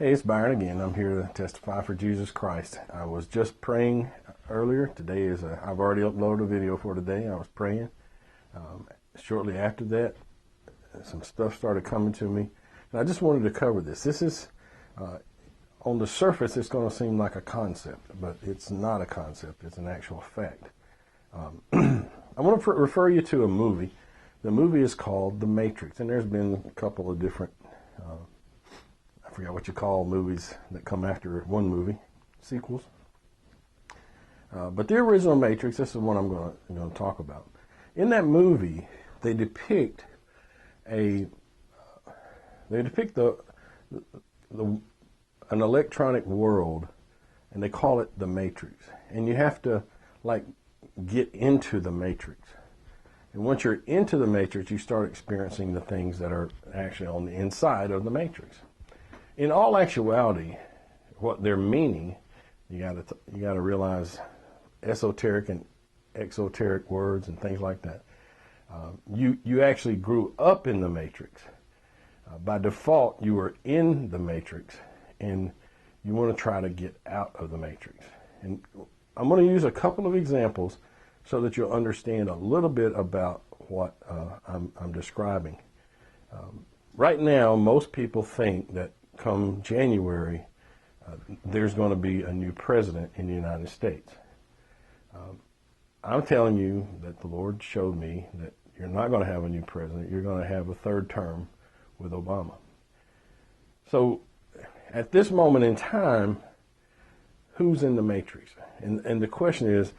Hey, it's Byron again. I'm here to testify for Jesus Christ. I was just praying earlier. Today I've already uploaded a video for today. I was praying. Shortly after that, some stuff started coming to me. And I just wanted to cover this. This is, on the surface, it's going to seem like a concept, but it's not a concept. It's an actual fact. I want to refer you to a movie. The movie is called The Matrix, and there's been a couple of different I forgot what you call movies that come after one movie, sequels. But the original Matrix, this is what I'm going to talk about. In that movie, they depict an electronic world, and they call it the Matrix. And you have to get into the Matrix. And once you're into the Matrix, you start experiencing the things that are actually on the inside of the Matrix. In all actuality, what they're meaning, you got to realize esoteric and exoteric words and things like that. You actually grew up in the Matrix. By default, you were in the Matrix, and you want to try to get out of the Matrix. And I'm going to use a couple of examples so that you'll understand a little bit about what I'm describing. Right now, most people think that come January, there's going to be a new president in the United States. I'm telling you that the Lord showed me that you're not going to have a new president. You're going to have a third term with Obama. So at this moment in time, who's in the Matrix? And the question is,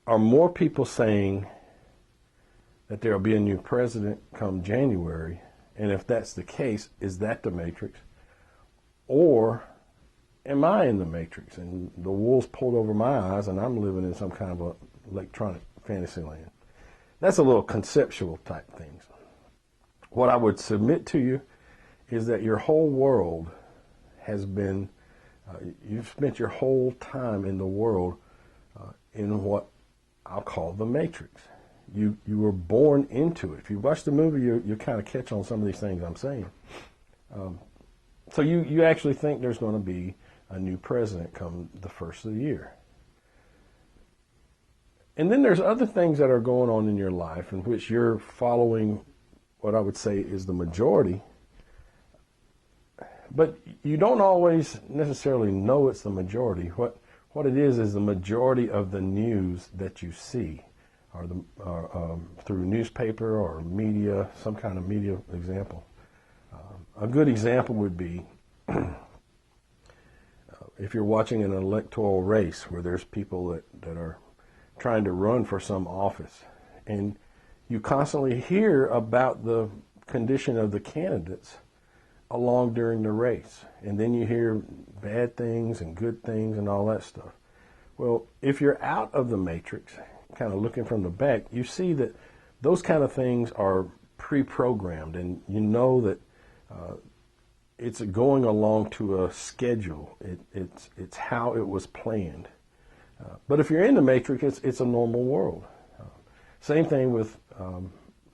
are more people saying that there will be a new president come January? And if that's the case, is that the Matrix? Or am I in the Matrix and the wool's pulled over my eyes and I'm living in some kind of a electronic fantasy land? That's a little conceptual type things. What I would submit to you is that your whole world has been, you've spent your whole time in the world in what I'll call the Matrix. You were born into it. If you watch the movie, you kind of catch on some of these things I'm saying. So you actually think there's going to be a new president come the first of the year. And then there's other things that are going on in your life in which you're following what I would say is the majority. But you don't always necessarily know it's the majority. What it is the majority of the news that you see, or through newspaper or media, some kind of media example. A good example would be if you're watching an electoral race where there's people that are trying to run for some office, and you constantly hear about the condition of the candidates along during the race, and then you hear bad things and good things and all that stuff. Well, if you're out of the Matrix, kind of looking from the back, you see that those kind of things are pre-programmed, and you know that it's going along to a schedule. It's how it was planned. But if you're in the Matrix, it's a normal world. Same thing with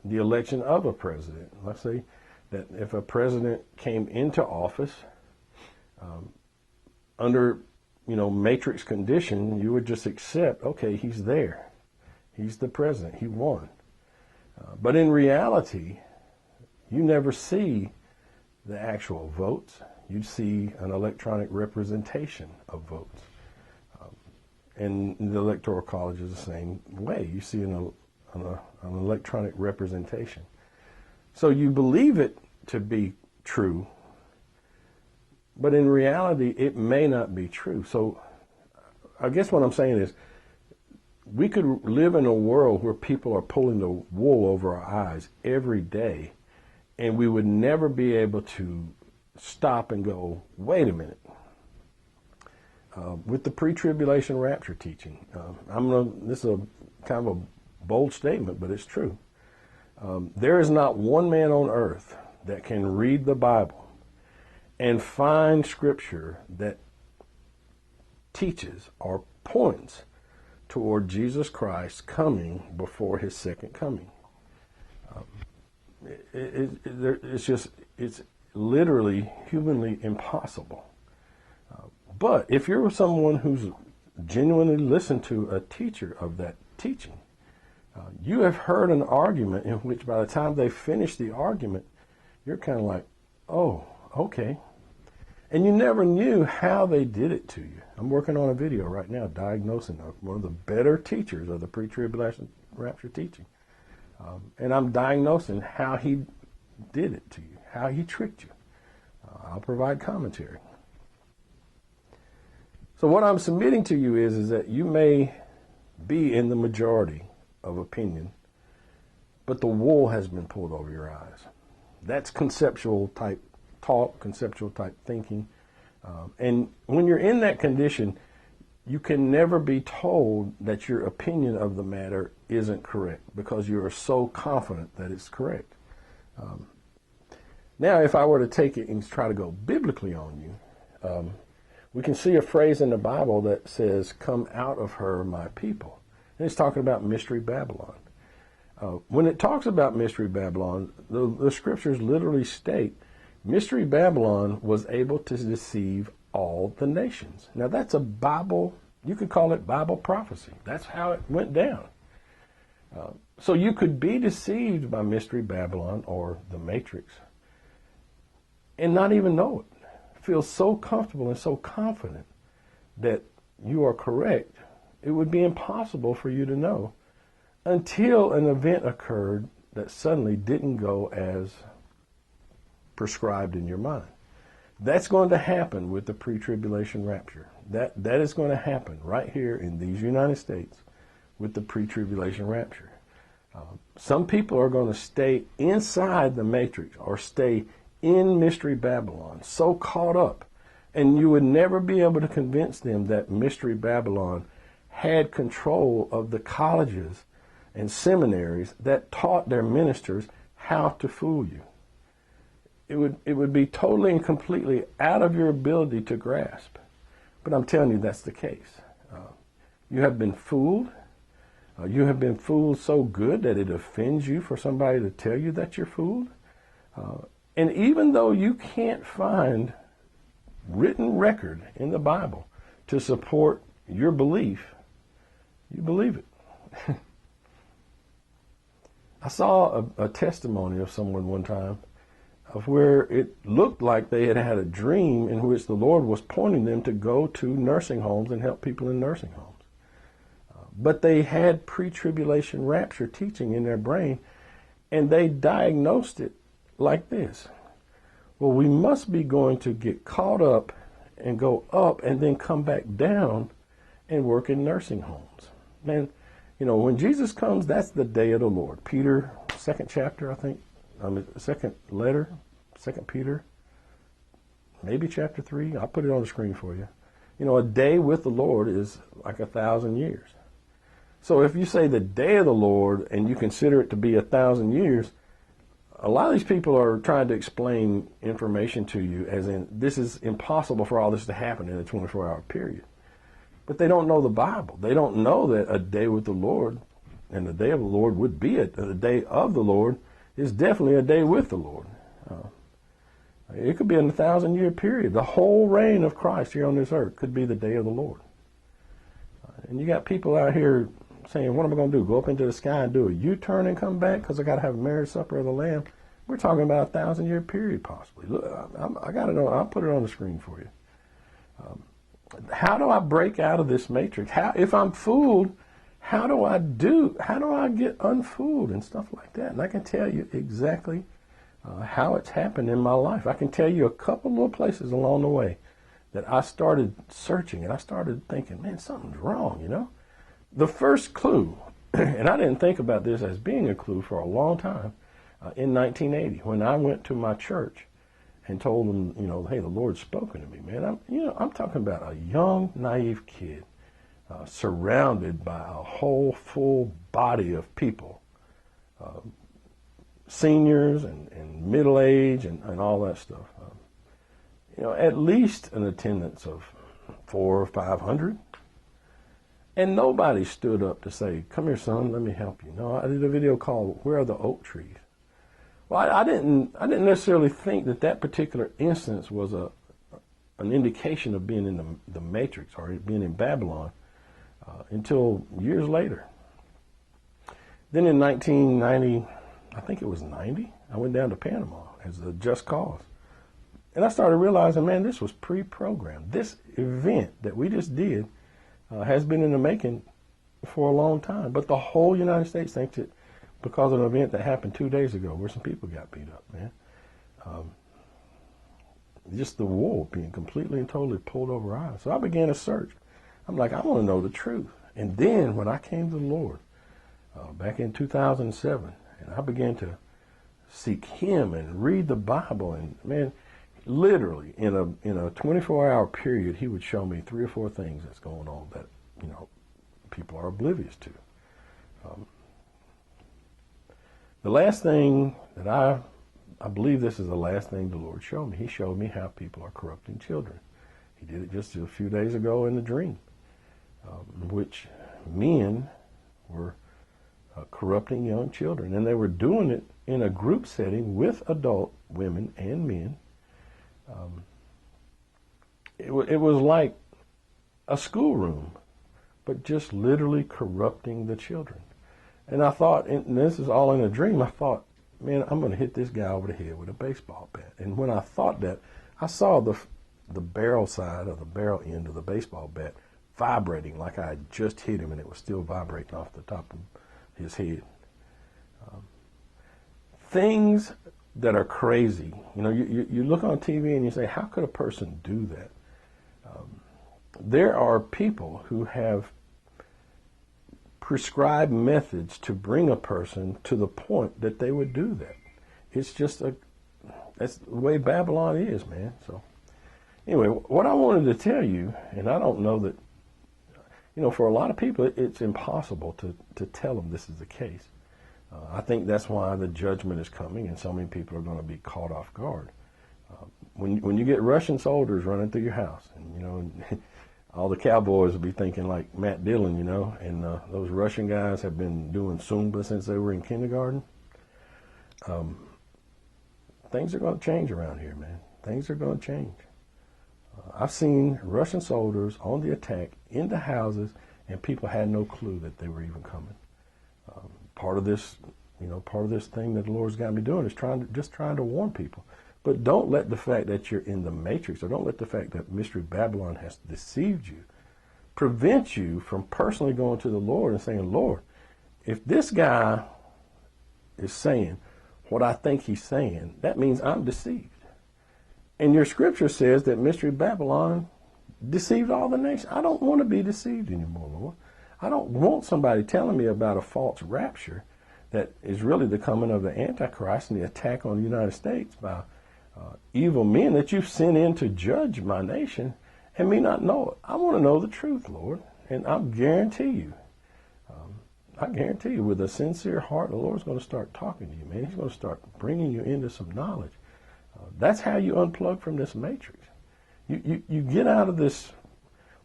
the election of a president. Let's say that if a president came into office under Matrix condition, you would just accept, okay, he's there. He's the president. He won. But in reality, you never see the actual votes. You see an electronic representation of votes. And the Electoral College is the same way. You see an electronic representation. So you believe it to be true, but in reality, it may not be true. So I guess what I'm saying is, we could live in a world where people are pulling the wool over our eyes every day, and we would never be able to stop and go, wait a minute. With the pre-tribulation rapture teaching, this is a kind of a bold statement, but it's true. There is not one man on earth that can read the Bible and find scripture that teaches or points toward Jesus Christ coming before his second coming. It's literally humanly impossible. But if you're someone who's genuinely listened to a teacher of that teaching, you have heard an argument in which by the time they finish the argument, you're kind of like, oh, okay. And you never knew how they did it to you. I'm working on a video right now diagnosing one of the better teachers of the pre-tribulation rapture teaching. And I'm diagnosing how he did it to you, how he tricked you. I'll provide commentary. So what I'm submitting to you is that you may be in the majority of opinion, but the wool has been pulled over your eyes. That's conceptual type talk, conceptual type thinking. And when you're in that condition, you can never be told that your opinion of the matter isn't correct because you are so confident that it's correct. Now, if I were to take it and try to go biblically on you, we can see a phrase in the Bible that says, "Come out of her, my people." And it's talking about Mystery Babylon. When it talks about Mystery Babylon, the scriptures literally state, Mystery Babylon was able to deceive all the nations. Now that's a Bible, you could call it Bible prophecy. That's how it went down. So you could be deceived by Mystery Babylon or the Matrix and not even know it. Feel so comfortable and so confident that you are correct, it would be impossible for you to know until an event occurred that suddenly didn't go as prescribed in your mind. That's going to happen with the pre-tribulation rapture. That is going to happen right here in these United States with the pre-tribulation rapture. Some people are going to stay inside the matrix or stay in Mystery Babylon, so caught up, and you would never be able to convince them that Mystery Babylon had control of the colleges and seminaries that taught their ministers how to fool you. It would be totally and completely out of your ability to grasp. But I'm telling you, that's the case. You have been fooled. You have been fooled so good that it offends you for somebody to tell you that you're fooled. And even though you can't find written record in the Bible to support your belief, you believe it. I saw a testimony of someone one time of where it looked like they had had a dream in which the Lord was pointing them to go to nursing homes and help people in nursing homes. But they had pre-tribulation rapture teaching in their brain, and they diagnosed it like this. Well, we must be going to get caught up and go up and then come back down and work in nursing homes. Man, you know, when Jesus comes, that's the day of the Lord. Peter, second chapter, I think, second letter, 2 Peter, maybe chapter 3. I'll put it on the screen for you. You know, a day with the Lord is like 1,000 years. So if you say the day of the Lord and you consider it to be 1,000 years, a lot of these people are trying to explain information to you as in this is impossible for all this to happen in a 24-hour period. But they don't know the Bible. They don't know that a day with the Lord and the day of the Lord would be it. The day of the Lord is definitely a day with the Lord. It could be in a 1,000-year period. The whole reign of Christ here on this earth could be the day of the Lord. And you got people out here saying, what am I going to do? Go up into the sky and do a U-turn and come back because I got to have a marriage supper of the Lamb? We're talking about a 1,000-year period possibly. Look, I got it on. I'll put it on the screen for you. How do I break out of this matrix? If I'm fooled, how do I get unfooled and stuff like that? And I can tell you exactly how it's happened in my life. I can tell you a couple little places along the way that I started searching and I started thinking, man, something's wrong, you know? The first clue, and I didn't think about this as being a clue for a long time, in 1980 when I went to my church and told them, you know, hey, the Lord's spoken to me, man. I'm talking about a young, naive kid surrounded by a whole full body of people, seniors and middle age and all that stuff. You know, at least an attendance of 400 or 500. And nobody stood up to say, come here, son, let me help you. No, I did a video called, Where Are the Oak Trees? Well, I didn't necessarily think that particular instance was an indication of being in the Matrix or being in Babylon until years later. Then in 1990, I think it was 90, I went down to Panama as a just cause. And I started realizing, man, this was pre-programmed. This event that we just did has been in the making for a long time. But the whole United States thinks it because of an event that happened 2 days ago where some people got beat up, man. Just the wool being completely and totally pulled over our eyes. So I began a search. I'm like, I want to know the truth. And then when I came to the Lord back in 2007, and I began to seek Him and read the Bible, and man, literally in a 24-hour period, He would show me 3 or 4 things that's going on that people are oblivious to. The last thing that I believe this is the last thing the Lord showed me. He showed me how people are corrupting children. He did it just a few days ago in the dream, in which men were corrupting young children, and they were doing it in a group setting with adult women and men. It was like a schoolroom, but just literally corrupting the children. And I thought, and this is all in a dream, I thought, man, I'm going to hit this guy over the head with a baseball bat. And when I thought that, I saw the barrel side or the barrel end of the baseball bat vibrating like I had just hit him, and it was still vibrating off the top of his head. Things that are crazy. You look on TV and you say, how could a person do that? There are people who have prescribed methods to bring a person to the point that they would do that. It's just that's the way Babylon is, man. So anyway, what I wanted to tell you, and I don't know that, for a lot of people, it's impossible to tell them this is the case. I think that's why the judgment is coming, and so many people are going to be caught off guard. When you get Russian soldiers running through your house, and all the cowboys will be thinking like Matt Dillon, and those Russian guys have been doing Zumba since they were in kindergarten. Things are going to change around here, man. Things are going to change. I've seen Russian soldiers on the attack into houses, and people had no clue that they were even coming. Part of this thing that the Lord's got me doing is trying to warn people. But don't let the fact that you're in the Matrix, or don't let the fact that Mystery Babylon has deceived you, prevent you from personally going to the Lord and saying, Lord, if this guy is saying what I think he's saying, that means I'm deceived. And your scripture says that Mystery Babylon deceived all the nations. I don't want to be deceived anymore, Lord. I don't want somebody telling me about a false rapture that is really the coming of the Antichrist and the attack on the United States by evil men that you've sent in to judge my nation and me not know it. I want to know the truth, Lord. And I guarantee you, with a sincere heart, the Lord's going to start talking to you, man. He's going to start bringing you into some knowledge. That's how you unplug from this matrix. You get out of this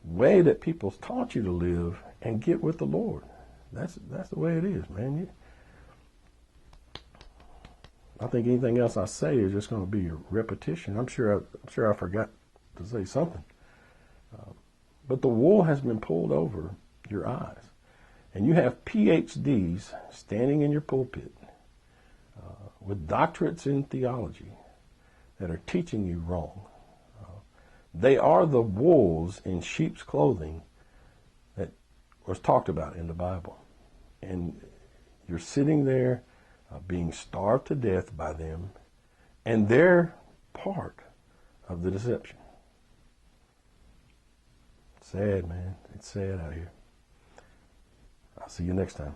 way that people taught you to live and get with the Lord. That's the way it is, man. I think anything else I say is just going to be a repetition. I'm sure I forgot to say something. But the wool has been pulled over your eyes. And you have PhDs standing in your pulpit with doctorates in theology that are teaching you wrong. They are the wolves in sheep's clothing that was talked about in the Bible. And you're sitting there being starved to death by them, and they're part of the deception. Sad, man. It's sad out here. I'll see you next time.